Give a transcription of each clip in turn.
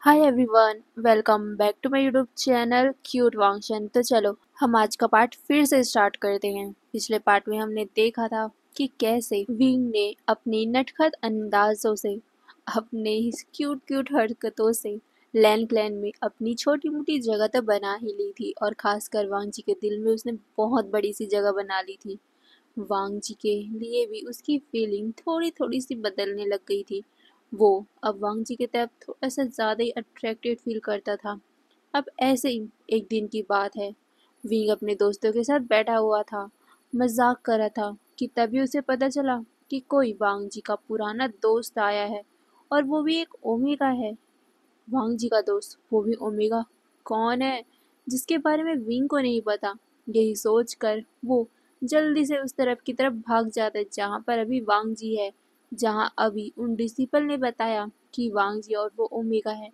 Hi everyone, welcome back to my YouTube channel cute Wangshan. तो चलो हम आज का पार्ट फिर से स्टार्ट करते हैं। पिछले पार्ट में हमने देखा था कि कैसे विंग ने अपनी नटखट अंदाजों से, अपने इस क्यूट क्यूट हरकतों से लैन क्लैन में अपनी छोटी मोटी जगह तो बना ही ली थी, और खासकर वांग जी के दिल में उसने बहुत बड़ी सी जगह बना ली थी। वांग जी के लिए भी उसकी फीलिंग थोड़ी थोड़ी सी बदलने लग गई थी। वो अब वांग जी की तरफ थोड़ा सा ज़्यादा ही अट्रैक्टेड फील करता था। अब ऐसे ही एक दिन की बात है, विंग अपने दोस्तों के साथ बैठा हुआ था, मजाक कर रहा था कि तभी उसे पता चला कि कोई वांग जी का पुराना दोस्त आया है, और वो भी एक ओमेगा है। वांग जी का दोस्त, वो भी ओमेगा। कौन है जिसके बारे में विंग को नहीं पता? यही सोचकर वो जल्दी से उस तरफ भाग जाता है जहाँ पर अभी वांग जी है, जहाँ अभी उन डिसिपल ने बताया कि वांग जी और वो ओमेगा है।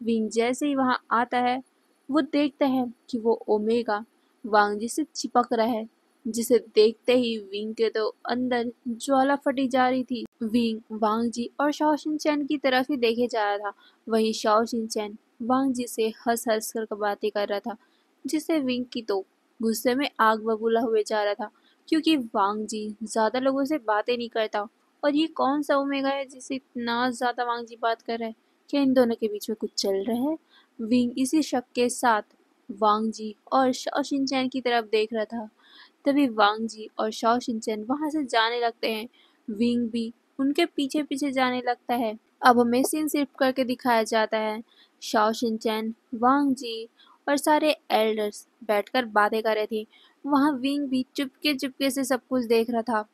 विंग जैसे ही वहाँ आता है, वो देखता है कि वो ओमेगा वांग जी से चिपक रहा है, जिसे देखते ही विंग के तो अंदर ज्वाला फटी जा रही थी। विंग वांग जी और शाओ शिनचैन की तरफ ही देखे जा रहा था। वहीं शाओ शिनचैन वांग जी से हंस हंस कर बातें कर रहा था, जिससे विंग की तो गुस्से में आग बबूला हुए जा रहा था, क्योंकि वांग जी ज्यादा लोगों से बातें नहीं करता। और ये कौन सा ओमेगा है जिससे इतना ज्यादा वांग जी बात कर रहे हैं? क्या इन दोनों के बीच में कुछ चल रहा है? विंग इसी शक के साथ वांग जी और शाओ शिनचैन की तरफ देख रहा था। तभी वांग जी और शाओ शिनचैन वहां से जाने लगते हैं। विंग भी उनके पीछे पीछे जाने लगता है। अब हमें सीन शिफ्ट करके दिखाया जाता है। शाओ शिनचैन, वांग जी और सारे एल्डर्स बैठकर बातें कर रहे थे। वहां विंग भी चुपके चुपके से सब कुछ देख रहा था।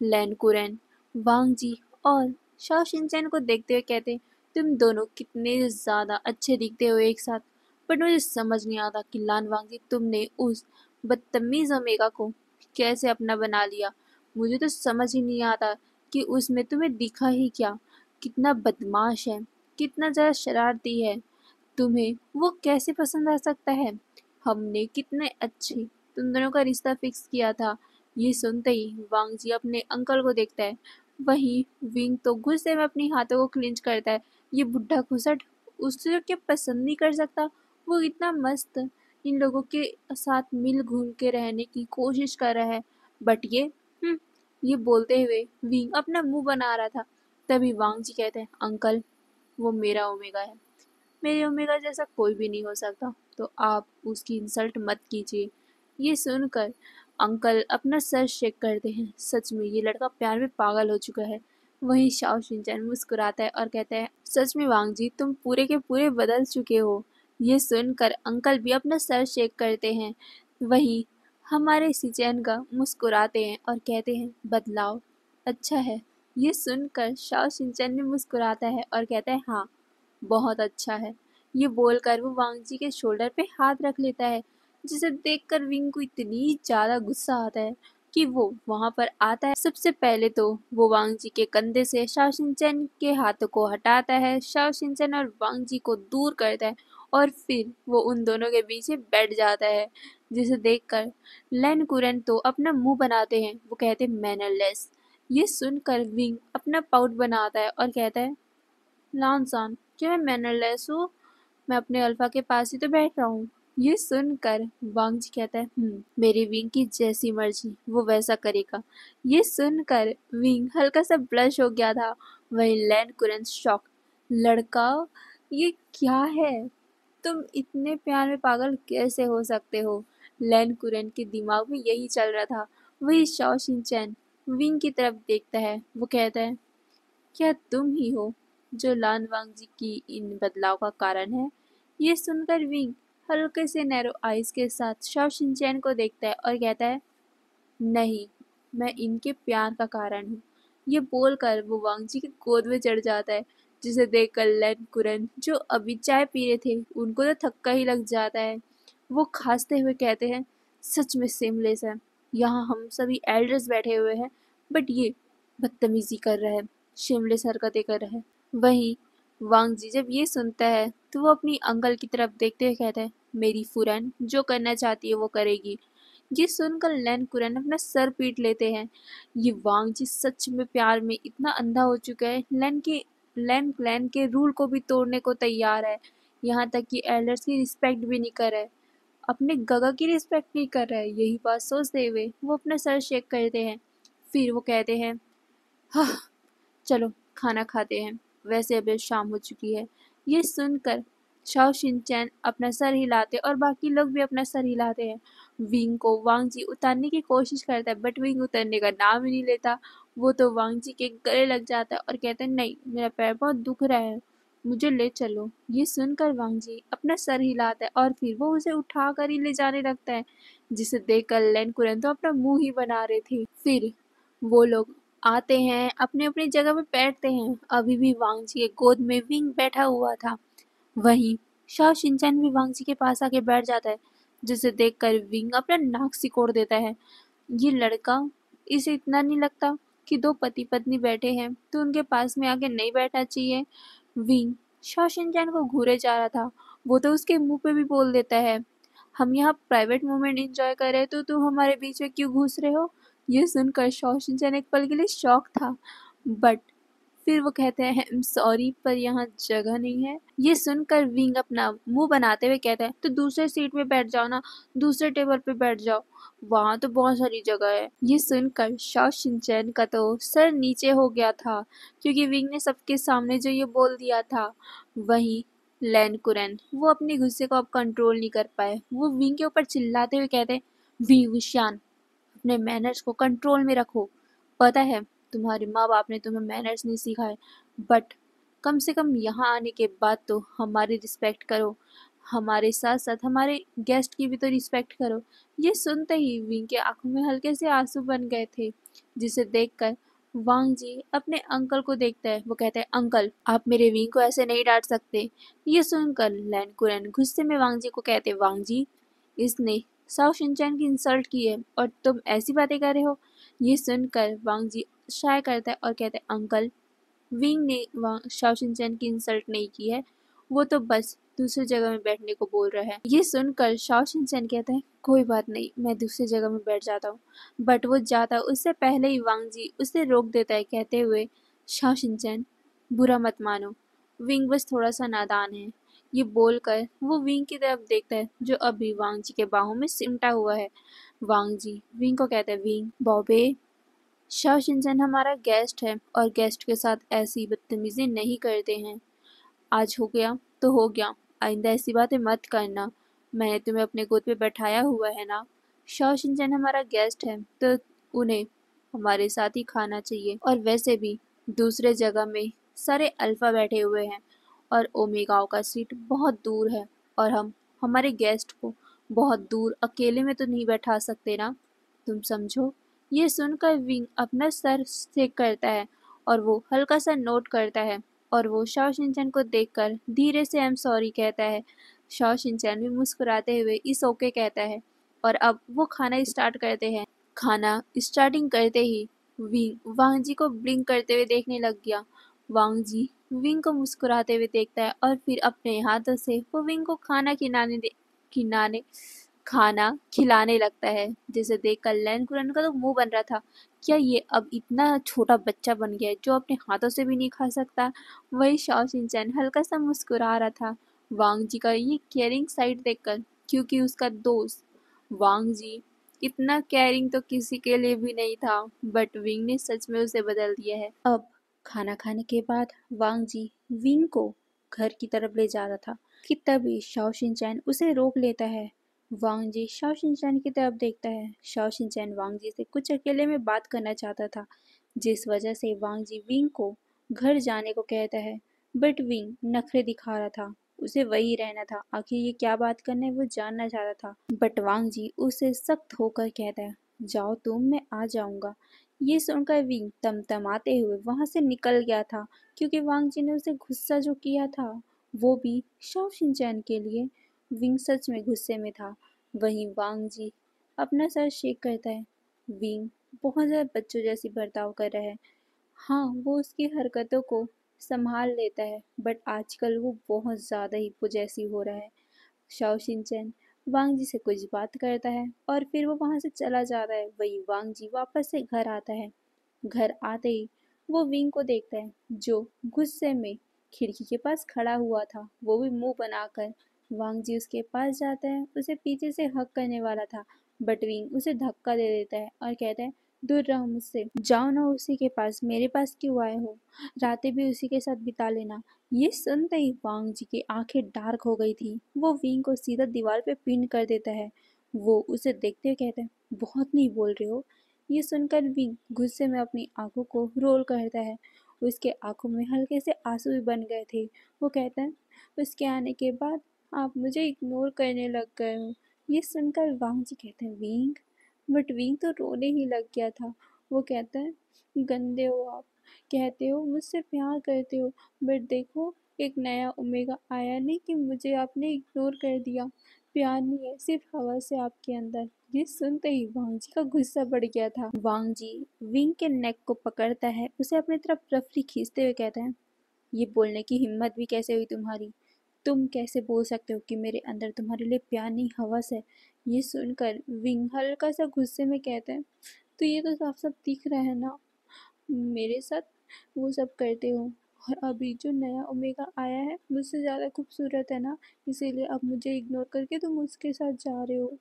लैन कुरेन, वांग जी और शाओ शिनचैन को देखते हुए कहते, तुम दोनों कितने ज्यादा अच्छे दिखते हो एक साथ। बट मुझे समझ नहीं आता कि लान वांग जी, तुमने उस बदतमीज ओमेगा को कैसे अपना बना लिया। मुझे तो समझ ही नहीं आता कि उसमें तुम्हें दिखा ही क्या। कितना बदमाश है, कितना ज़्यादा शरारती है। तुम्हें वो कैसे पसंद आ सकता है? हमने कितने अच्छे तुम दोनों का रिश्ता फिक्स किया था। ये सुनते ही वांग जी अपने अंकल को देखता है। वहीं विंग तो गुस्से में अपने हाथों को क्लिंच करता है। ये बुढ़ा घुसट उससे क्या पसंद नहीं कर सकता? वो इतना मस्त इन लोगों के साथ मिल घुल के रहने की कोशिश कर रहा है, बट ये बोलते हुए विंग अपना मुंह बना रहा था। तभी वांग जी कहते हैं, अंकल, वो मेरा ओमेगा है, मेरे ओमेगा जैसा कोई भी नहीं हो सकता, तो आप उसकी इंसल्ट मत कीजिए। ये सुनकर अंकल अपना सर शेक करते हैं। सच में ये लड़का प्यार में पागल हो चुका है। वहीं शाओ शिनचैन मुस्कुराता है और कहता है, सच में वांग जी, तुम पूरे के पूरे बदल चुके हो। ये सुनकर अंकल भी अपना सर शेक करते हैं। वहीं हमारे शिनचैन का मुस्कुराते हैं और कहते हैं, बदलाव अच्छा है। ये सुनकर शाओ शिनचैन भी मुस्कुराता है और कहता है, हाँ, बहुत अच्छा है। ये बोलकर वो वांग जी के शोल्डर पे हाथ रख लेता है, जिसे देखकर विंग को इतनी ज्यादा गुस्सा आता है कि वो वहां पर आता है। सबसे पहले तो वो वांग जी के कंधे से शाओ शिनचैन के हाथों को हटाता है, शाओ शिनचैन और वांग जी को दूर करता है, और फिर वो उन दोनों के बीच में बैठ जाता है, जिसे देखकर लैन कुरन तो अपना मुंह बनाते हैं। वो कहते हैं, मैनरलेस। ये सुनकर विंग अपना पाउट बनाता है और कहता है, लॉन्सान, क्या मैं मैनरलेस हूँ? मैं अपने अल्फा के पास ही तो बैठ रहा हूँ। ये सुनकर वांग जी कहता है, मेरी विंग की जैसी मर्जी वो वैसा करेगा। ये सुनकर विंग हल्का सा ब्लश हो गया था। वही लैंड कुरन शॉक, लड़का, ये क्या है? तुम इतने प्यार में पागल कैसे हो सकते हो? लैंड कुरन के दिमाग में यही चल रहा था। वही शाओ शिनचैन विंग की तरफ देखता है। वो कहता है, क्या तुम ही हो जो लान वांग जी की इन बदलाव का कारण है? ये सुनकर विंग हल्के से नैरो आइज के साथ शाओ शिनचैन को देखता है और कहता है, नहीं, मैं इनके प्यार का कारण हूँ। ये बोलकर वो वांग जी की गोद में चढ़ जाता है, जिसे देखकर लैन कुरन, जो अभी चाय पी रहे थे, उनको तो थक्का ही लग जाता है। वो खांसते हुए कहते हैं, सच में सेमलेस है। यहाँ हम सभी एल्डर्स बैठे हुए हैं, बट ये बदतमीजी कर रहा है, शेमलेस हरकतें कर रहा है। वहीं वांग जी जब ये सुनता है तो वो अपनी अंकल की तरफ देखते हुए कहता है, मेरी फुरन जो करना चाहती है वो करेगी। ये सुनकर लैन कुरन अपना सर पीट लेते हैं। ये वांग जी सच में प्यार में इतना अंधा हो चुका है। लैन के लैन क्लैन के रूल को भी तोड़ने को तैयार है, यहाँ तक कि एल्डर्स की रिस्पेक्ट भी नहीं कर रहा है, अपने गगा की रिस्पेक्ट नहीं कर रहा है। यही बात सोचते हुए वो अपना सर शेक करते हैं। फिर वो कहते हैं, हाँ चलो खाना खाते हैं, वैसे अभी शाम हो चुकी है। ये सुनकर शाओ शिनचैन अपना सर हिलाते और बाकी लोग भी अपना सर हिलाते हैं। विंग को वांग जी उतारने की कोशिश करता है, बट विंग उतरने का नाम ही नहीं लेता। वो तो वांग जी के गले लग जाता है और कहता है, नहीं मेरा पैर बहुत दुख रहा है, मुझे ले चलो। ये सुनकर वांग जी अपना सर हिलाता है और फिर वो उसे उठा कर ही ले जाने लगता है, जिसे देखकर लैन कुरन तो अपना मुंह ही बना रहे थे। फिर वो लोग आते हैं, अपनी अपनी जगह पे बैठते हैं। अभी भी वांग जी के गोद में विंग बैठा हुआ था। वहीं शाओ शिनचैन भी वांग जी के पास आके बैठ जाता है, जिसे देखकर विंग अपना नाक सिकोड़ देता है। ये लड़का, इसे इतना नहीं लगता कि दो पति पत्नी बैठे हैं तो उनके पास में आके नहीं बैठना चाहिए। विंग शाओ शिनचैन को घूरे जा रहा था, वो तो उसके मुंह पे भी बोल देता है, हम यहाँ प्राइवेट मोमेंट एंजॉय कर रहे तो तुम हमारे बीच में क्यों घुस रहे हो। ये सुनकर शाओ शिनचैन एक पल के लिए शॉक था, बट फिर वो कहते हैं, सॉरी पर यहाँ जगह नहीं है। ये सुनकर विंग अपना मुंह बनाते हुए कहता है, तो दूसरे सीट पे बैठ जाओ ना, दूसरे टेबल पे बैठ जाओ, वहां तो बहुत सारी जगह है। ये सुनकर शाओ शिनचैन का तो सर नीचे हो गया था, क्योंकि विंग ने सबके सामने जो ये बोल दिया था। वहीं लैन कुरैन वो अपने गुस्से को अब कंट्रोल नहीं कर पाए, वो विंग के ऊपर चिल्लाते हुए कहते हैं, वी विशान, अपने मैनर्स को कंट्रोल में रखो। पता है तुम्हारे माँ बाप ने तुम्हें मैनर्स नहीं सिखाए, बट कम से कम यहाँ आने के बाद तो हमारी रिस्पेक्ट करो, हमारे साथ साथ हमारे गेस्ट की भी तो रिस्पेक्ट करो। ये सुनते ही विंग के आंखों में हल्के से आंसू बन गए थे, जिसे देखकर वांग जी अपने अंकल को देखता है। वो कहते हैं, अंकल आप मेरे विंग को ऐसे नहीं डांट सकते। ये सुनकर लैन कुरैन गुस्से में वांग जी को कहते, वांग जी इसने साओ शिनचैन की इंसल्ट की है और तुम ऐसी बातें कर रहे हो। ये सुनकर वांग जी शाय करता है और कहते हैं, अंकल विंग ने शाओ शिनचैन की इंसल्ट नहीं की है, वो तो बस दूसरी जगह में बैठने को बोल रहा है। ये सुनकर शाओ शिनचैन कहता है, कोई बात नहीं, मैं दूसरी जगह में बैठ जाता हूँ। बट वो जाता उससे पहले ही वांग जी उसे रोक देता है, कहते हुए, शाओ शिनचैन बुरा मत मानो, विंग बस थोड़ा सा नादान है। ये बोलकर वो विंग की तरफ देखता है, जो अभी वांग जी के बाहों में सिमटा हुआ है। वांग जी विंग को कहते हैं, विंग बॉबे, शाओ शिनचैन हमारा गेस्ट है और गेस्ट के साथ ऐसी बदतमीजी नहीं करते हैं। आज हो गया तो हो गया, आइंदा ऐसी बातें मत करना। मैंने तुम्हें अपने गोद पे बैठाया हुआ है ना। शाओ शिनचैन हमारा गेस्ट है तो उन्हें हमारे साथ ही खाना चाहिए। और वैसे भी दूसरे जगह में सारे अल्फा बैठे हुए हैं और ओमेगाओ का सीट बहुत दूर है, और हम हमारे गेस्ट को बहुत दूर अकेले में तो नहीं बैठा सकते ना, तुम समझो। ये सुनकर विंग अपना सर सेक करता है और वो हल्का सा नोट करता है, और वो शाओ शिनचैन को देखकर धीरे से आई एम सॉरी कहता है। शाओ शिनचैन भी मुस्कुराते हुए इस ओके कहता है, और अब वो खाना स्टार्ट करते हैं। खाना स्टार्टिंग करते ही विंग वांग जी को ब्लिंक करते हुए देखने लग गया। वांग जी विंग को मुस्कुराते हुए देखता है और फिर अपने हाथों से वो विंग को खिलाने खाना खिलाने लगता है, जिसे देखकर लैन कुरैन का तो मुंह बन रहा था, क्या ये अब इतना छोटा बच्चा बन गया है जो अपने हाथों से भी नहीं खा सकता। वही शाओ शिनचैन हल्का सा मुस्कुरा रहा था वांग जी का ये केयरिंग साइड देखकर, क्योंकि उसका दोस्त वांग जी इतना केयरिंग तो किसी के लिए भी नहीं था, बट विंग ने सच में उसे बदल दिया है। अब खाना खाने के बाद वांग जी विंग को घर की तरफ ले जा रहा था कि तभी शाओ शिनचैन उसे रोक लेता है। वांग जी शाओ शिनचैन की तरफ देखता है। शाओ शिनचैन वांग जी से कुछ अकेले में बात करना चाहता था, जिस वजह से वांग जी विंग को घर जाने को कहता है, बट विंग नखरे दिखा रहा था, उसे वही रहना था। आखिर ये क्या बात करना है वो जानना चाहता था, बट वांग जी उसे सख्त होकर कहता है, जाओ तुम, मैं आ जाऊंगा। ये सुनकर विंग तमतमाते हुए वहां से निकल गया था, क्योंकि वांग जी ने उसे गुस्सा जो किया था वो भी शाओ शिनचैन के लिए। विंग सच में गुस्से में था। वहीं वांग जी अपना सर शेक करता है। विंग बहुत ज़्यादा बच्चों जैसी बर्ताव कर रहा है। हाँ, वो उसकी हरकतों को संभाल लेता है, बट आजकल वो बहुत ज़्यादा ही पोजेसिव हो रहा है। शाओ शिनचैन वांग जी से कुछ बात करता है और फिर वो वहाँ से चला जाता है। वही वांग जी वापस से घर आता है। घर आते ही वो विंग को देखता है जो गुस्से में खिड़की के पास खड़ा हुआ था। वो भी मुंह बनाकर वांग जी उसके पास जाता है, उसे पीछे से हक करने वाला था, बट विंग उसे धक्का दे देता है और कहता है दूर रहो मुझसे, जाओ ना उसी के पास, मेरे पास क्यों आए हो, रातें भी उसी के साथ बिता लेना। ये सुनते ही वांग जी की आंखें डार्क हो गई थी। वो विंग को सीधा दीवार पे पिन कर देता है। वो उसे देखते हुए कहता है बहुत नहीं बोल रहे हो। ये सुनकर विंग गुस्से में अपनी आंखों को रोल करता है। उसके आंखों में हल्के से आंसू भी बन गए थे। वो कहता है उसके आने के बाद आप मुझे इग्नोर करने लग गए हो। ये सुनकर वांग जी कहते हैं विंग, बट विंग तो रोने ही लग गया था। वो कहता है गंदे हो आप, कहते हो मुझसे प्यार करते हो, बट देखो एक नया ओमेगा आया नहीं कि मुझे आपने इग्नोर कर दिया। प्यार नहीं है, सिर्फ हवा से आपके अंदर। ये सुनते ही वांग जी का गुस्सा बढ़ गया था। वांग जी विंग के नेक को पकड़ता है, उसे अपनी तरफ रफली खींचते हुए कहता है ये बोलने की हिम्मत भी कैसे हुई तुम्हारी? तुम कैसे बोल सकते हो कि मेरे अंदर तुम्हारे लिए प्यार नहीं हवस है? ये सुनकर विंग हल्का सा गुस्से में कहता है तो ये तो साफ साफ दिख रहा है ना, मेरे साथ वो सब करते हो, और अभी जो नया ओमेगा आया है मुझसे ज़्यादा खूबसूरत है ना, इसीलिए अब मुझे इग्नोर करके तुम उसके साथ जा रहे हो।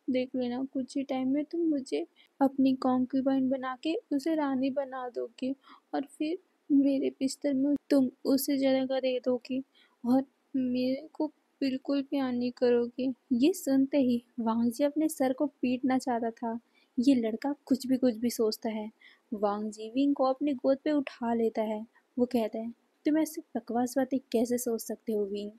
देख लेना कुछ ही टाइम में तुम मुझे अपनी कॉन्क्यूबाइन बना के उसे रानी बना दोगे, और फिर मेरे बिस्तर में तुम उसे जगह दे दोगे और मेरे को बिल्कुल प्यार नहीं करोगे। ये सुनते ही वांग जी अपने सर को पीटना चाहता था। ये लड़का कुछ भी सोचता है। वांग जी विंग को अपनी गोद पे उठा लेता है। वो कहता है तुम ऐसे बकवास बातें कैसे सोच सकते हो विंग,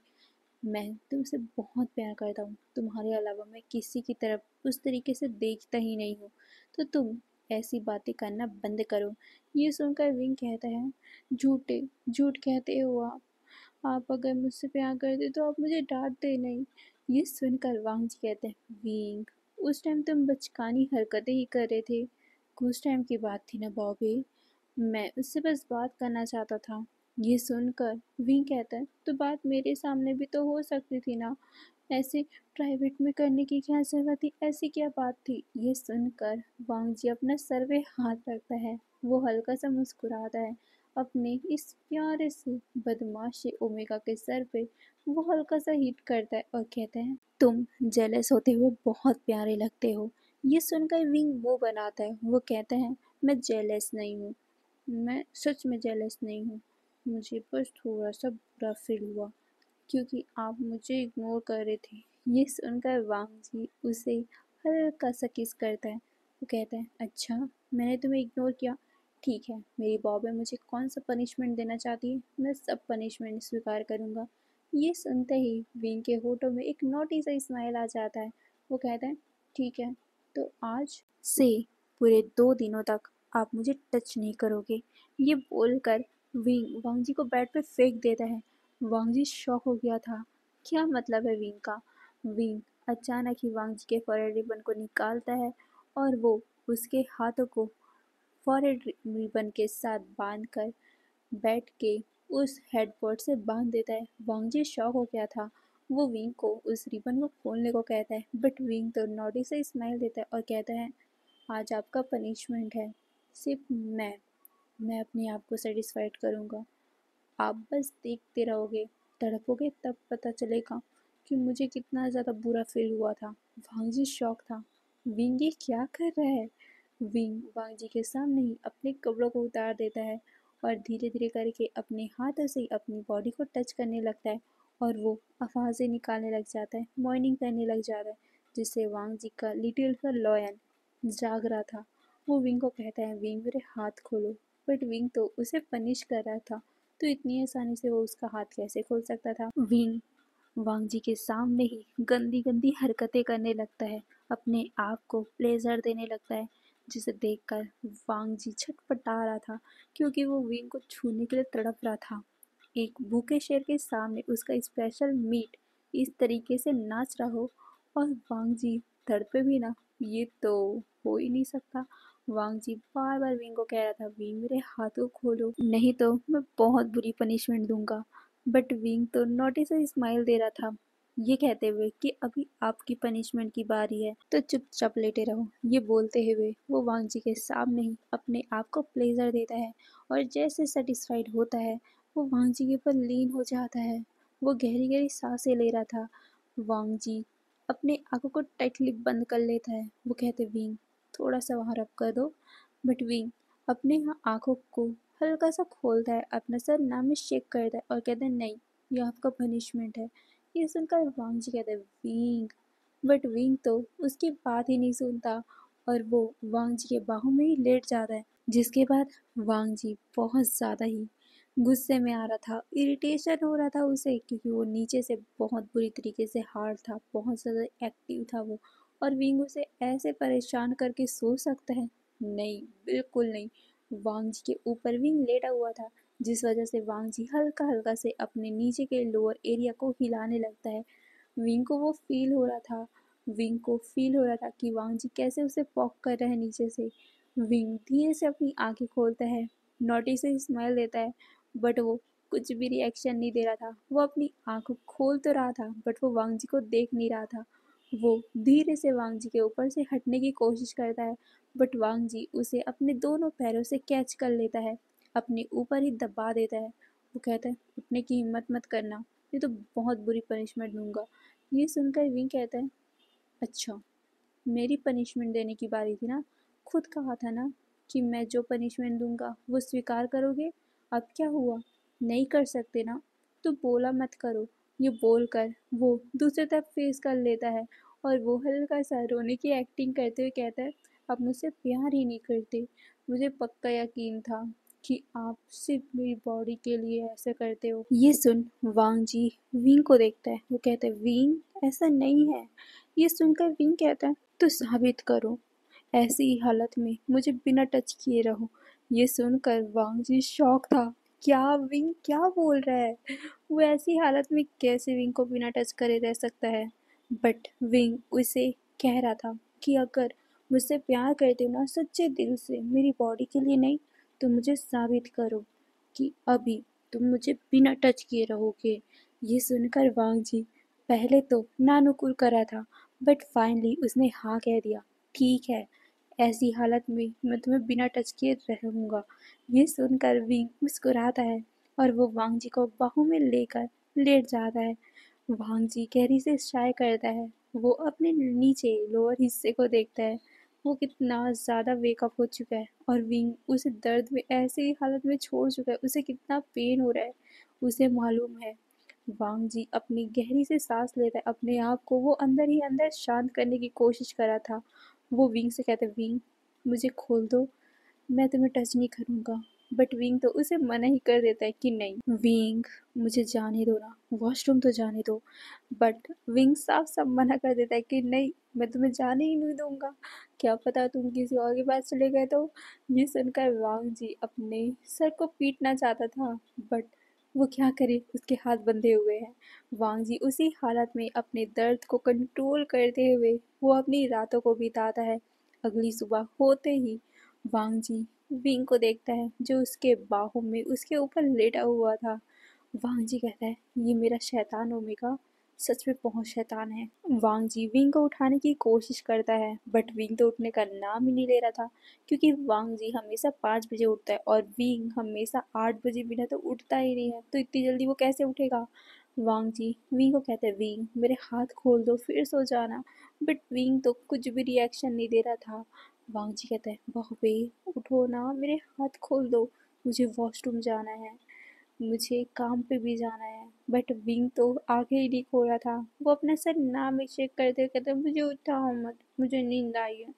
मैं तुमसे बहुत प्यार करता हूँ, तुम्हारे अलावा मैं किसी की तरफ उस तरीके से देखता ही नहीं हूँ, तो तुम ऐसी बातें करना बंद करो। ये सुनकर विंग कहता है झूठे झूठ कहते हो आप अगर मुझसे प्यार करते तो आप मुझे डांटते नहीं। ये सुनकर वांग जी कहते हैं विंग, उस टाइम तुम बचकानी हरकतें ही कर रहे थे, कुछ टाइम की बात थी ना बॉबी, मैं उससे बस बात करना चाहता था। ये सुनकर विंग कहता है तो बात मेरे सामने भी तो हो सकती थी ना, ऐसे प्राइवेट में करने की क्या जरूरत थी, ऐसी क्या बात थी। ये सुनकर वांग जी अपना सर पे हाथ रखता है। वो हल्का सा मुस्कुराता है। अपने इस प्यारे से बदमाश से ओमेगा के सर पे वो हल्का सा हिट करता है और कहता है तुम जेलस होते हुए बहुत प्यारे लगते हो। ये सुनकर विंग मुंह बनाता है। वो कहता है मैं जेलस नहीं हूँ, मैं सच में जेलस नहीं हूँ, मुझे बस थोड़ा सा बुरा फील हुआ क्योंकि आप मुझे इग्नोर कर रहे थे। ये सुनकर वांग जी उसे हल्का सा किस करता है। वो कहता है अच्छा मैंने तुम्हें इग्नोर किया, ठीक है मेरी बॉबी मुझे कौन सा पनिशमेंट देना चाहती है, मैं सब पनिशमेंट स्वीकार करूँगा। ये सुनते ही विंग के होठों में एक नोटी सा स्माइल आ जाता है। वो कहता है ठीक है, तो आज से पूरे 2 दिनों तक आप मुझे टच नहीं करोगे। ये बोलकर विंग वांग जी को बेड पे फेंक देता है। वांग जी शॉक हो गया था। क्या मतलब है विंग का? विंग अचानक ही वांग जी के फॉरहेड रिबन को निकालता है और वो उसके हाथों को फॉरहेड रिबन के साथ बांधकर बैठ के उस हेडबोर्ड से बांध देता है। वांग जी शॉक हो गया था। वो विंग को उस रिबन को खोलने को कहता है, बट विंग तो नॉटी से स्माइल देता है और कहता है आज आपका पनिशमेंट है, सिर्फ मैं अपने आप को सेटिस्फाइड करूँगा, आप बस देखते रहोगे, तड़पोगे तब पता चलेगा कि मुझे कितना ज़्यादा बुरा फील हुआ था। वांग जी शॉक था। विंग ये क्या कर रहा है? विंग वांग जी के सामने ही अपने कपड़ों को उतार देता है और धीरे धीरे करके अपने हाथों से ही अपनी बॉडी को टच करने लगता है और वो आवाज़ें निकालने लग जाता है, मॉर्निंग करने लग जाता है, जिससे वांग जी का लिटिल सा लॉयन जाग रहा था। वो विंग को कहता है विंग मेरे हाथ खोलो, बट विंग तो उसे पनिश कर रहा था, तो इतनी आसानी से वो उसका हाथ कैसे खोल सकता था। विंग वांग जी के सामने ही गंदी गंदी हरकतें करने लगता है, अपने आप को प्लेजर देने लगता है, जिसे देखकर वांग जी छटपटा रहा था क्योंकि वो विंग को छूने के लिए तड़प रहा था। एक भूखे शेर के सामने उसका स्पेशल मीट इस तरीके से नाच रहा हो और वांग जी तड़पे भी ना, ये तो हो ही नहीं सकता। वांग जी बार बार विंग को कह रहा था विंग मेरे हाथों खोलो, नहीं तो मैं बहुत बुरी पनिशमेंट दूंगा, बट विंग तो नोटिस से स्माइल दे रहा था। ये कहते हुए कि अभी आपकी पनिशमेंट की बारी है, तो चुपचाप लेटे रहो। ये बोलते हुए वो वांग जी के सामने ही अपने आप को प्लेजर देता है और जैसे सेटिस्फाइड होता है वो वांग जी के ऊपर लीन हो जाता है। वो गहरी गहरी सांसें ले रहा था। वांग जी अपने आंखों को टाइटली बंद कर लेता है। वो कहते विंग थोड़ा सा वहाँ रब कर दो, बट विंग अपने आंखों को हल्का सा खोलता है, अपना सर नाम में शेक करता है और कहता है नहीं, ये आपका पनिशमेंट है। ये सुनकर वांग जी कहते हैं विंग, बट विंग तो उसकी बात ही नहीं सुनता और वो वांग जी के बाहों में ही लेट जाता है। जिसके बाद वांग जी बहुत ज़्यादा ही गुस्से में आ रहा था, इरिटेशन हो रहा था उसे, क्योंकि वो नीचे से बहुत बुरी तरीके से हार्ड था, बहुत ज़्यादा एक्टिव था वो, और विंग उसे ऐसे परेशान करके सो सकता है? नहीं, बिल्कुल नहीं। वांग जी के ऊपर विंग लेटा हुआ था, जिस वजह से वांग जी हल्का हल्का से अपने नीचे के लोअर एरिया को हिलाने लगता है। विंग को वो फील हो रहा था, विंग को फील हो रहा था कि वांग जी कैसे उसे पॉक कर रहे हैं नीचे से। विंग धीरे से अपनी आंखें खोलता है, नोटी से स्माइल देता है, बट वो कुछ भी रिएक्शन नहीं दे रहा था। वो अपनी आंखों खोल तो रहा था, बट वो वांग जी को देख नहीं रहा था। वो धीरे से वांग जी के ऊपर से हटने की कोशिश करता है, बट वांग जी उसे अपने दोनों पैरों से कैच कर लेता है, अपने ऊपर ही दबा देता है। वो कहता है उठने की हिम्मत मत करना, ये तो बहुत बुरी पनिशमेंट दूंगा। ये सुनकर विंग कहता है अच्छा, मेरी पनिशमेंट देने की बारी थी ना, खुद कहा था ना कि मैं जो पनिशमेंट दूंगा वो स्वीकार करोगे। अब क्या हुआ, नहीं कर सकते ना, तो बोला मत करो। ये बोलकर वो दूसरी तरफ फेस कर लेता है और वो हल्का सा रोने की एक्टिंग करते हुए कहता है आप मुझसे प्यार ही नहीं करते, मुझे पक्का यकीन था कि आप सिर्फ मेरी बॉडी के लिए ऐसा करते हो। ये सुन वांग जी विंग को देखता है, वो कहता है विंग ऐसा नहीं है। ये सुनकर विंग कहता है तो साबित करो, ऐसी ही हालत में मुझे बिना टच किए रहो। ये सुनकर वांग जी शॉक था, क्या विंग क्या बोल रहा है, वो ऐसी हालत में कैसे विंग को बिना टच करे रह सकता है। बट विंग उसे कह रहा था कि अगर मुझसे प्यार करते हो ना सच्चे दिल से, मेरी बॉडी के लिए नहीं, तो मुझे साबित करो कि अभी तुम मुझे बिना टच किए रहोगे। ये सुनकर वांग जी पहले तो नानुकुर करा था, बट फाइनली उसने हाँ कह दिया, ठीक है, ऐसी हालत में मैं तुम्हें बिना टच किए रहूँगा। ये सुनकर विंग मुस्कुराता है और वो वांग जी को बाहों में लेकर लेट जाता है। वांग जी गहरी से चाय करता है, वो अपने नीचे लोअर हिस्से को देखता है, वो कितना ज़्यादा वेकअप हो चुका है और विंग उसे दर्द में ऐसी हालत में छोड़ चुका है, उसे कितना पेन हो रहा है उसे मालूम है। वांग जी अपनी गहरी से सांस लेता है, अपने आप को वो अंदर ही अंदर शांत करने की कोशिश कर रहा था। वो विंग से कहता है विंग मुझे खोल दो, मैं तुम्हें टच नहीं करूँगा। बट विंग तो उसे मना ही कर देता है कि नहीं विंग मुझे जाने दो ना, वॉशरूम तो जाने दो। बट विंग साफ साफ मना कर देता है कि नहीं, मैं तुम्हें जाने ही नहीं दूंगा, क्या पता तुम किसी और के पास चले गए तो। ये सुनकर वांग जी अपने सर को पीटना चाहता था, बट वो क्या करे, उसके हाथ बंधे हुए हैं। वांग जी उसी हालत में अपने दर्द को कंट्रोल करते हुए वो अपनी रातों को बिताता है। अगली सुबह होते ही वांग जी विंग को देखता है जो उसके बाहों में उसके ऊपर लेटा हुआ था। वांग जी कहता है ये मेरा शैतान ओमेगा सच में बहुत शैतान है। वांग जी विंग को उठाने की कोशिश करता है, बट विंग तो उठने का नाम ही नहीं ले रहा था, क्योंकि वांग जी हमेशा 5 बजे उठता है और विंग हमेशा 8 बजे बिना तो उठता ही नहीं है, तो इतनी जल्दी वो कैसे उठेगा। वांग जी विंग को कहते हैं विंग मेरे हाथ खोल दो फिर सो जाना, बट विंग तो कुछ भी रिएक्शन नहीं दे रहा था। वांग जी कहते हैं बहुबे उठो ना, मेरे हाथ खोल दो, मुझे वॉशरूम जाना है, मुझे काम पे भी जाना है। बट विंग तो आगे ही नहीं खो रहा था, वो अपना सर ना में चेक करते कहते मुझे उठाओ मत, मुझे नींद आई है,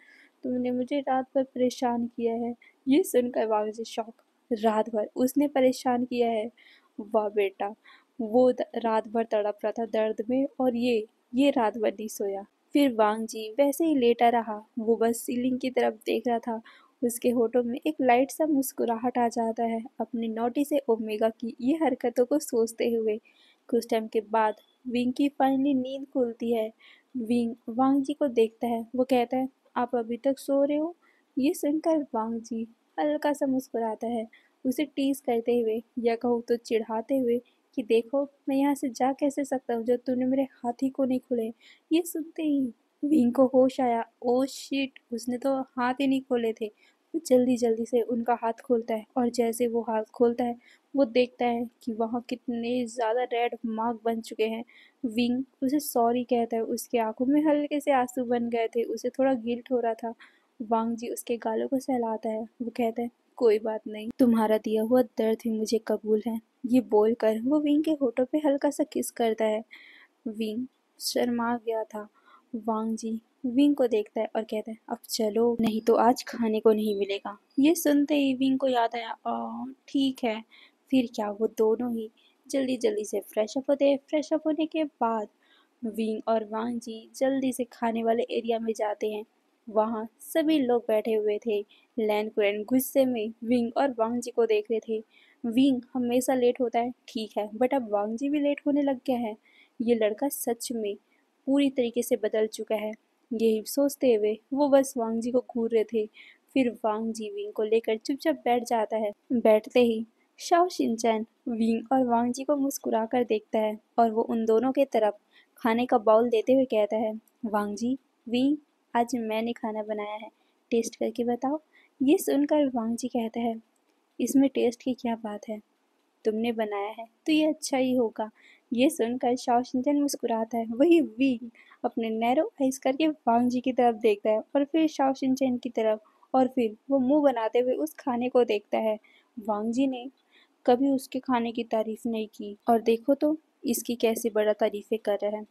तुमने मुझे रात भर परेशान किया है। ये सुनकर वांग जी शॉक, रात भर उसने परेशान किया है, वाह बेटा, वो रात भर तड़प रहा था दर्द में और ये रात भर नहीं सोया। फिर वांग जी वैसे ही लेटा रहा, वो बस सीलिंग की तरफ देख रहा था। उसके होठों में एक लाइट सा मुस्कुराहट आ जाता है अपनी नोटी से ओमेगा की ये हरकतों को सोचते हुए। कुछ टाइम के बाद विंग की फाइनली नींद खुलती है। विंग वांग जी को देखता है, वो कहता है आप अभी तक सो रहे हो। ये सुनकर वांग जी हल्का सा मुस्कुराता है, उसे टीज करते हुए या कहूँ तो चिढ़ाते हुए कि देखो मैं यहाँ से जा कैसे सकता हूँ जब तूने मेरे हाथ ही को नहीं खोले। ये सुनते ही विंग को होश आया। ओ शिट, उसने तो हाथ ही नहीं खोले थे। वो जल्दी जल्दी से उनका हाथ खोलता है और जैसे वो हाथ खोलता है वो देखता है कि वहाँ कितने ज़्यादा रेड मार्क बन चुके हैं। विंग उसे सॉरी कहता है। उसके आंखों में हल्के से आंसू बन गए थे। उसे थोड़ा गिल्ट हो रहा था। वांग जी उसके गालों को सहलाता है। वो कहता है कोई बात नहीं, तुम्हारा दिया हुआ दर्द ही मुझे कबूल है। ये बोलकर वो विंग के होठों पे हल्का सा किस करता है। विंग शर्मा गया था। वांग जी विंग को देखता है और कहता है अब चलो, नहीं तो आज खाने को नहीं मिलेगा। ये सुनते ही विंग को याद आया, ठीक है। फिर क्या, वो दोनों ही जल्दी जल्दी से फ्रेश अप होते हैं। फ्रेश अप होने के बाद विंग और वांग जी जल्दी से खाने वाले एरिया में जाते हैं। वहाँ सभी लोग बैठे हुए थे। लैन कुरैन गुस्से में विंग और वांग जी को देख रहे थे। विंग हमेशा लेट होता है, ठीक है, बट अब वांग जी भी लेट होने लग गया है। ये लड़का सच में पूरी तरीके से बदल चुका है। यही सोचते हुए वो बस वांग जी को घूर रहे थे। फिर वांग जी विंग को लेकर चुपचाप बैठ जाता है। बैठते ही शाओ शिनचैन विंग और वांग जी को मुस्कुरा कर देखता है और वो उन दोनों के तरफ खाने का बाउल देते हुए कहता है, वांग जी, विंग, आज मैंने खाना बनाया है, टेस्ट करके बताओ। ये सुनकर वांग जी कहता है, इसमें टेस्ट की क्या बात है, तुमने बनाया है तो ये अच्छा ही होगा। ये सुनकर शाओ शिनचैन मुस्कुराता है। वही विंग अपने नैरो आइज करके वांग जी की तरफ देखता है और फिर शाओ शिनचैन की तरफ, और फिर वो मुंह बनाते हुए उस खाने को देखता है। वांग जी ने कभी उसके खाने की तारीफ नहीं की और देखो तो इसकी कैसी बड़ा तारीफें कर रहा है।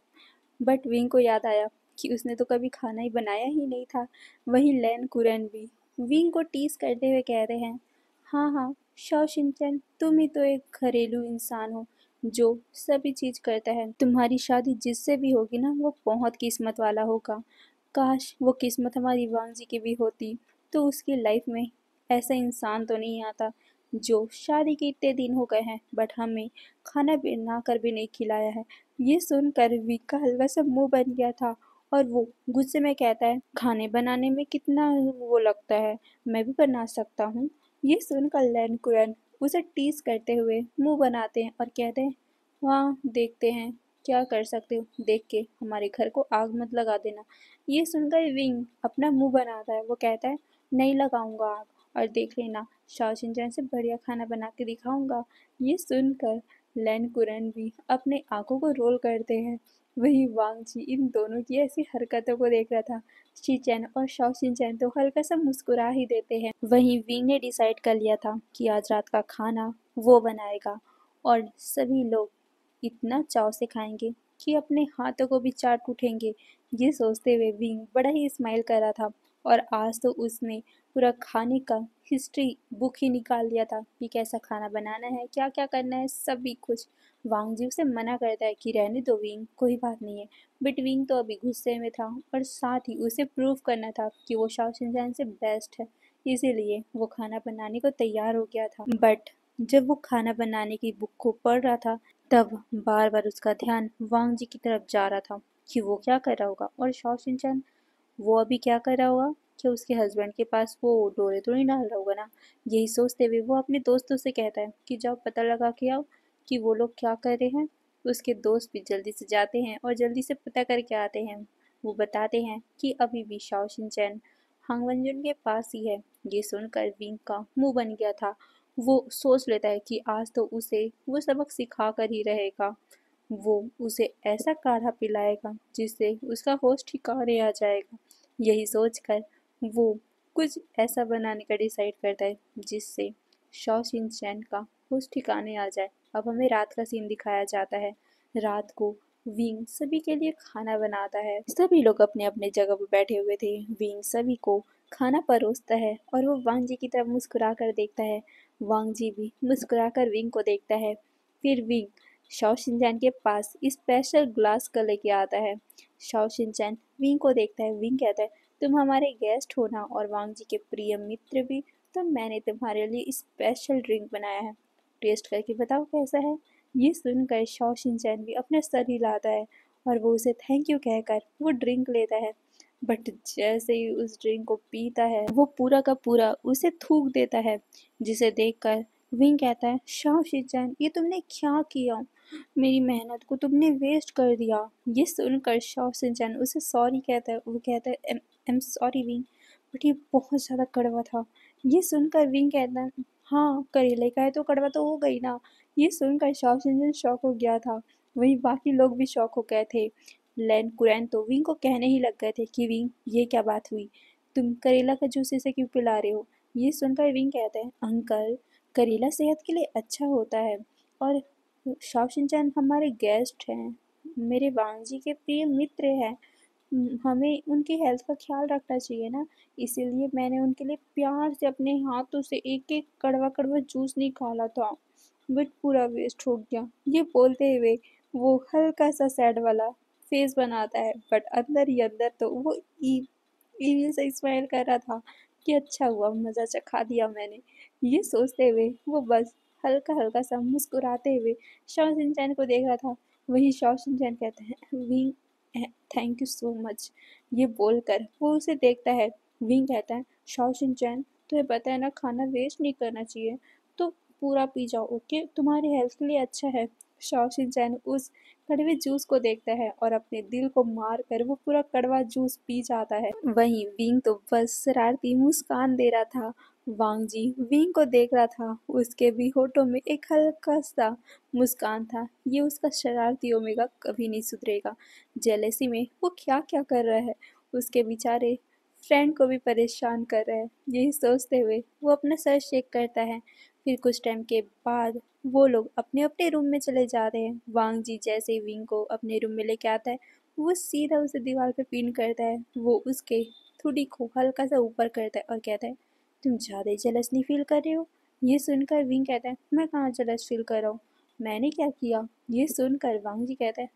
बट विंग को याद आया कि उसने तो कभी खाना ही बनाया ही नहीं था। वहीं लैन कुरैन भी विंग को टीज करते हुए कह रहे हैं, हाँ हाँ शाओ शिनचैन, तुम ही तो एक घरेलू इंसान हो जो सभी चीज करता है। तुम्हारी शादी जिससे भी होगी ना वो बहुत किस्मत वाला होगा। काश वो किस्मत हमारी वांग जी की भी होती तो उसकी लाइफ में ऐसा इंसान तो नहीं आता जो शादी के इतने दिन हो गए हैं बट हमें खाना बना कर भी नहीं खिलाया है। ये सुनकर विक का हल्का सा मुंह बन गया था और वो गुस्से में कहता है, खाने बनाने में कितना वो लगता है, मैं भी बना सकता हूँ। ये सुनकर लैन कुरैन उसे टीज करते हुए मुंह बनाते हैं और कहते हैं, वहाँ देखते हैं क्या कर सकते हो, देख के हमारे घर को आग मत लगा देना। ये सुनकर विंग अपना मुंह बनाता है। वो कहता है, नहीं लगाऊंगा आग, और देख लेना शाओ शिनचैन से बढ़िया खाना बना के दिखाऊंगा। ये सुनकर लैन कुरैन भी अपने आंखों को रोल करते हैं। वहीं वांग जी इन दोनों की ऐसी हरकतों को देख रहा था। शिचैन और शाओ शिनचैन तो हल्का सा मुस्कुरा ही देते हैं। वहीं विंग ने डिसाइड कर लिया था कि आज रात का खाना वो बनाएगा और सभी लोग इतना चाव से खाएंगे कि अपने हाथों को भी चाट उठेंगे। ये सोचते हुए विंग बड़ा ही स्माइल कर रहा था और आज तो उसने पूरा खाने का हिस्ट्री बुक ही निकाल लिया था कि कैसा खाना बनाना है, क्या क्या करना है, सभी कुछ। वांग जी उसे मना करता है कि रहने दो विंग, कोई बात नहीं है। बट विंग तो अभी गुस्से में था और साथ ही उसे प्रूव करना था कि वो शाओ शिनचैन से बेस्ट है। इसीलिए वो खाना बनाने को तैयार हो गया था। बट जब वो खाना बनाने की बुक को पढ़ रहा था तब बार बार उसका ध्यान वांग जी की तरफ जा रहा था कि वो क्या कर रहा होगा और शाओ शिनचैन वो अभी क्या कर रहा होगा कि उसके हस्बैंड के पास वो डोरे तो नहीं डाल रहा होगा ना। यही सोचते हुए वो अपने दोस्तों से कहता है कि जाओ पता लगा के आओ कि वो लोग क्या कर रहे हैं। उसके दोस्त भी जल्दी से जाते हैं और जल्दी से पता करके आते हैं। वो बताते हैं कि अभी भी शाओ शिनचैन हांग वंजुन के पास ही है। ये सुनकर विंग का मुंह बन गया था। वो सोच लेता है कि आज तो उसे वो सबक सिखा कर ही रहेगा। वो उसे ऐसा काढ़ा पिलाएगा जिससे उसका होश ठिकाने आ जाएगा। यही सोचकर वो कुछ ऐसा बनाने का डिसाइड करता है जिससे शाओ शिनचैन का होश ठिकाने आ जाए। अब हमें रात का सीन दिखाया जाता है। रात को विंग सभी के लिए खाना बनाता है। सभी लोग अपने अपने जगह पर बैठे हुए थे। विंग सभी को खाना परोसता है और वो वांग जी की तरफ मुस्कुरा कर देखता है। वांग जी भी मुस्कुरा कर विंग को देखता है। फिर विंग शाओ शिनचैन के पास स्पेशल ग्लास का लेके आता है। शाओ शिनचैन विंग को देखता है। विंग कहता है, तुम हमारे गेस्ट हो ना और वांग जी के प्रिय मित्र भी, तो मैंने तुम्हारे लिए स्पेशल ड्रिंक बनाया है, टेस्ट करके बताओ कैसा है। ये सुनकर शाओ शिनचैन भी अपना सर हिलाता है और वो उसे थैंक यू कहकर वो ड्रिंक लेता है। बट जैसे ही उस ड्रिंक को पीता है वो पूरा का पूरा उसे थूक देता है, जिसे देखकर विंग कहता है, शाओ शिनचैन ये तुमने क्या किया, मेरी मेहनत को तुमने वेस्ट कर दिया। ये सुनकर शाओ शिनचैन उसे सॉरी कहता है। वो कहता है, I am sorry wing, but ये बहुत ज़्यादा कड़वा था। ये सुनकर विंग कहता है, हाँ करेले का है तो कड़वा तो हो गई ना। ये सुनकर शाओ शिनचैन शॉक हो गया था। वहीं बाकी लोग भी शॉक हो गए थे। लैन कुरैन तो विंग को कहने ही लग गए थे कि विंग ये क्या बात हुई, तुम करेला का जूस इसे क्यों पिला रहे हो। ये सुनकर विंग कहते हैं, अंकल करेला सेहत के लिए अच्छा होता है और शाओ शिनचैन हमारे गेस्ट हैं, मेरे वांग जी के प्रिय मित्र हैं, हमें उनकी हेल्थ का ख्याल रखना चाहिए ना, इसीलिए मैंने उनके लिए प्यार से अपने हाथों से एक एक कड़वा कड़वा जूस निकाला था, बट पूरा वेस्ट हो गया। ये बोलते हुए वो हल्का सा सैड वाला फेस बनाता है, बट अंदर ही अंदर तो वो ईविल से स्माइल कर रहा था कि अच्छा हुआ मज़ा चखा दिया मैंने। ये सोचते हुए वो बस हल्का हल्का सा मुस्कुराते हुए शाओ शिनचैन को देख रहा था। वही शाओ शिनचैन कहते हैं, wing thank you so much. ये बोलकर वो उसे देखता है। विंग कहता है, शाओ शिनचैन तुम्हें पता है ना खाना वेस्ट नहीं करना चाहिए, तो पूरा पी जाओ ओके, तुम्हारी हेल्थ के लिए अच्छा है। शाओ शिनचैन उस कड़वे जूस को देखता है और अपने दिल को मार कर वो पूरा कड़वा जूस पी जाता है। वहीं विंग तो बस शरारती मुस्कान दे रहा था। वांग जी विंग को देख रहा था, उसके भी होठों में एक हल्का सा मुस्कान था। ये उसका शरारती ओमेगा कभी नहीं सुधरेगा। जेलेसी में वो क्या क्या कर रहा है, उसके बेचारे फ्रेंड को भी परेशान कर रहा है। यही सोचते हुए वो अपना सर शेक करता है। फिर कुछ टाइम के बाद वो लोग अपने अपने रूम में चले जाते हैं। वांग जी जैसे ही विंग को अपने रूम में लेके आता है, वो सीधा उसे दीवार पे पिन करता है। वो उसके थोड़ी को हल्का सा ऊपर करता है और कहता है, तुम ज़्यादा ही जेलस नहीं फील कर रहे हो। ये सुनकर विंग कहता है, मैं कहाँ जेलस फील कर रहा हूँ, मैंने क्या किया। ये सुनकर वांग जी कहता है,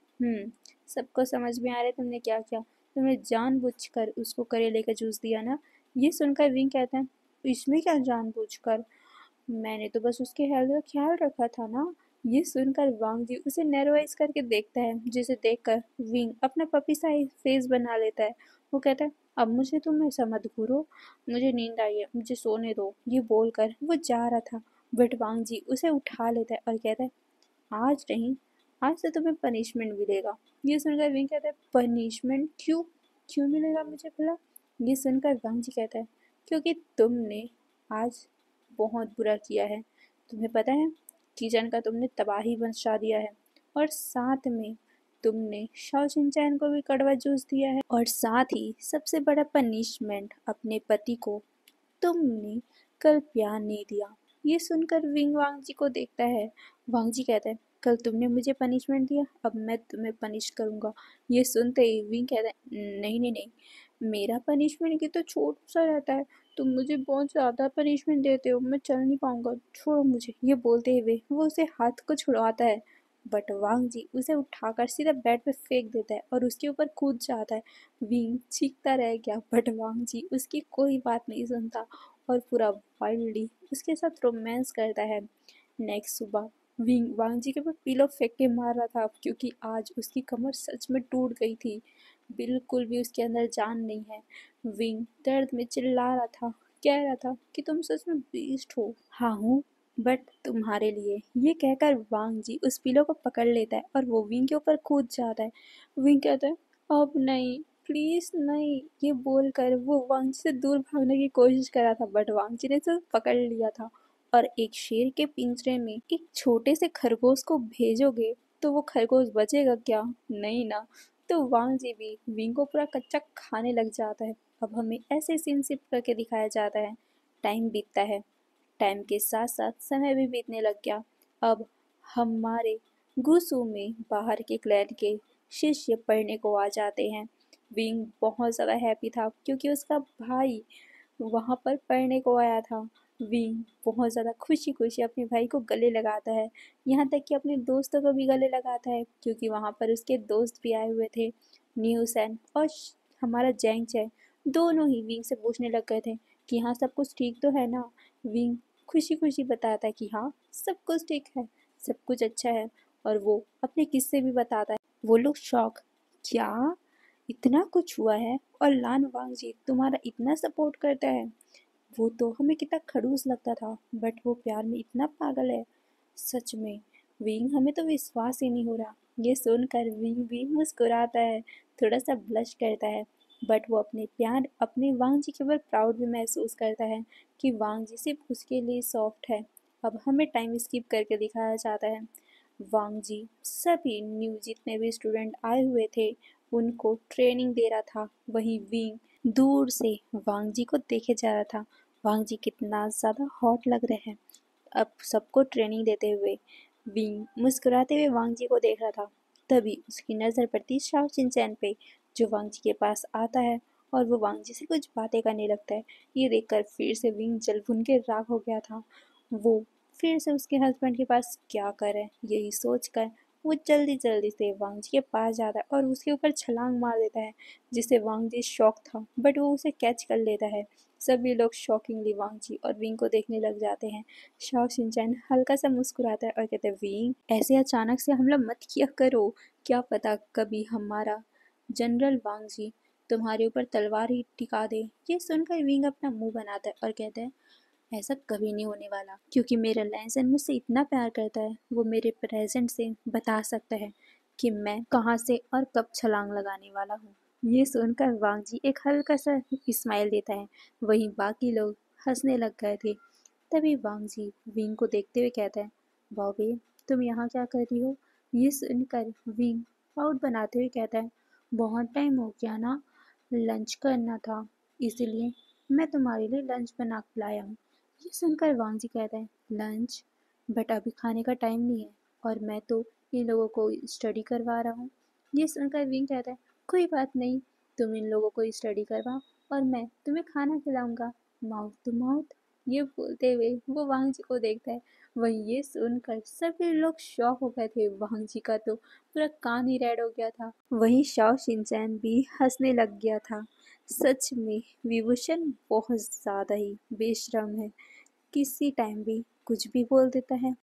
सबको समझ में आ रहा है तुमने क्या किया, तुमने जानबूझकर उसको करेले का जूस दिया ना। ये सुनकर विंग कहता है, इसमें क्या जानबूझकर, मैंने तो बस उसके हेल्थ का ख्याल रखा था ना। ये सुनकर वांग जी उसे नैरोवाइज करके देखता है, जिसे देखकर विंग अपना पपी सा फेस बना लेता है। वो कहता है, अब मुझे तुम ऐसा मत घूरो, मुझे नींद आई है, मुझे सोने दो। ये बोलकर वो जा रहा था, बट वांग जी उसे उठा लेता है और कहता है, आज नहीं, आज से तुम्हें पनिशमेंट मिलेगा। ये सुनकर विंग कहता है, पनिशमेंट क्यों, क्यों मिलेगा मुझे भला। ये सुनकर वांग जी कहता है, क्योंकि तुमने आज बहुत बुरा किया है। तुम्हें पता है, किचन का तुमने तबाही मचा दिया है, और साथ में तुमने शाओ शिनचैन को भी कड़वा जूस दिया है, और साथ ही सबसे बड़ा पनिशमेंट अपने पति को तुमने कल प्यार नहीं दिया। ये सुनकर विंग वांग जी को देखता है। वांग जी कहता है, कल तुमने मुझे पनिशमेंट दिया, अब मैं तुम्हें पनिश करूंगा। ये सुनते ही विंग कहता है, नहीं नहीं नहीं, मेरा पनिशमेंट की तो छोटा सा रहता है, तुम मुझे बहुत ज़्यादा पनिशमेंट देते हो, मैं चल नहीं पाऊंगा, छोड़ो मुझे। ये बोलते हुए वो उसे हाथ को छुड़वाता है, बट वांग जी उसे उठाकर सीधा बेड पे फेंक देता है और उसके ऊपर कूद जाता है। विंग चीखता रह गया, बट वांग जी उसकी कोई बात नहीं सुनता और पूरा वाइल्डली उसके साथ रोमांस करता है। नेक्स्ट सुबह विंग वांग जी के ऊपर पिलो फेंक के मार रहा था, क्योंकि आज उसकी कमर सच में टूट गई थी, बिल्कुल भी उसके अंदर जान नहीं है। विंग दर्द में चिल्ला रहा था, कह रहा था कि तुम सच में बीस्ट हो। हाँ हूँ, बट तुम्हारे लिए। ये कहकर वांग जी उस पिलो को पकड़ लेता है और वो विंग के ऊपर कूद जाता है। विंग कहता है, अब नहीं, प्लीज नहीं। ये बोलकर वो वांग जी से दूर भागने की कोशिश कर रहा था, बट वांग जी ने उसे पकड़ लिया था। और एक शेर के पिंजरे में एक छोटे से खरगोश को भेजोगे तो वो खरगोश बचेगा क्या, नहीं ना। तो वांग जी भी विंग को पूरा कच्चा खाने लग जाता है। अब हमें ऐसे सीन शिफ्ट करके दिखाया जाता है। टाइम बीतता है, टाइम के साथ साथ समय भी बीतने लग गया। अब हमारे गुसू में बाहर के क्लैन के शिष्य पढ़ने को आ जाते हैं। विंग बहुत ज़्यादा हैप्पी था क्योंकि उसका भाई वहाँ पर पढ़ने को आया था। विंग बहुत ज़्यादा खुशी खुशी अपने भाई को गले लगाता है, यहाँ तक कि अपने दोस्तों को भी गले लगाता है, क्योंकि वहाँ पर उसके दोस्त भी आए हुए थे। न्यूसन और हमारा जैंग चै दोनों ही विंग से पूछने लग गए थे कि हाँ सब कुछ ठीक तो है ना। विंग खुशी खुशी बताता है कि हाँ सब कुछ ठीक है, सब कुछ अच्छा है, और वो अपने किस्से भी बताता है। वो लोग शौक, क्या इतना कुछ हुआ है और लान वांग जी तुम्हारा इतना सपोर्ट करता है। वो तो हमें कितना खड़ूस लगता था, बट वो प्यार में इतना पागल है। सच में विंग, हमें तो विश्वास ही नहीं हो रहा। ये सुनकर विंग भी मुस्कुराता है, थोड़ा सा ब्लश करता है, बट वो अपने प्यार, अपने वांग जी के ऊपर प्राउड भी महसूस करता है कि वांग जी सिर्फ उसके लिए सॉफ्ट है। अब हमें टाइम स्किप करके दिखाया जाता है। वांग जी सभी न्यू जितने भी स्टूडेंट आए हुए थे उनको ट्रेनिंग दे रहा था। वहीं विंग दूर से वांग जी को देखे जा रहा था। वांग जी कितना ज़्यादा हॉट लग रहे हैं अब सबको ट्रेनिंग देते हुए। विंग मुस्कुराते हुए वांग जी को देख रहा था। तभी उसकी नज़र पड़ती शाओ चिंचैन पे, जो वांग जी के पास आता है और वो वांग जी से कुछ बातें करने लगता है। ये देखकर फिर से विंग जल भुन के राख हो गया था। वो फिर से उसके हस्बैंड के पास क्या करे, यही सोचकर वो जल्दी जल्दी से वांग जी के पास जाता है और उसके ऊपर छलांग मार देता है, जिससे वांग जी शॉक था, बट वो उसे कैच कर लेता है। सभी लोग शॉकिंगली वांग जी और विंग को देखने लग जाते हैं। शाओ शिनचैन हल्का सा मुस्कुराता है और कहते हैं, विंग ऐसे अचानक से हमला मत किया करो, क्या पता कभी हमारा जनरल वांग जी तुम्हारे ऊपर तलवार ही टिका दे। ये सुनकर विंग अपना मुंह बनाता है और कहता है, ऐसा कभी नहीं होने वाला, क्योंकि मेरा लैंसन मुझसे इतना प्यार करता है, वो मेरे प्रेजेंट से बता सकता है कि मैं कहाँ से और कब छलांग लगाने वाला हूँ। ये सुनकर वांग जी एक हल्का सा स्माइल देता है। वहीं बाकी लोग हंसने लग गए थे। तभी वांग जी विंग को देखते हुए कहता है, बॉबी तुम यहाँ क्या कर रही हो? ये सुनकर विंग पाउट बनाते हुए कहता है, बहुत टाइम हो गया ना, लंच करना था, इसलिए मैं तुम्हारे लिए लंच बना के लाया हूँ। ये सुनकर वांग जी कहता है, लंच? बट अभी खाने का टाइम नहीं है और मैं तो इन लोगों को स्टडी करवा रहा हूँ। ये सुनकर विंग कहता है, कोई बात नहीं, तुम इन लोगों को स्टडी करवाओ और मैं तुम्हें खाना खिलाऊंगा, माउथ टू माउथ। ये बोलते हुए वो वांग जी को देखता है। वही ये सुनकर सभी लोग शॉक हो गए थे। वांग जी का तो पूरा कान ही रेड हो गया था। वहीं शाओ शिनचैन भी हंसने लग गया था। सच में विभूषण बहुत ज़्यादा ही बेशरम है, किसी टाइम भी कुछ भी बोल देता है।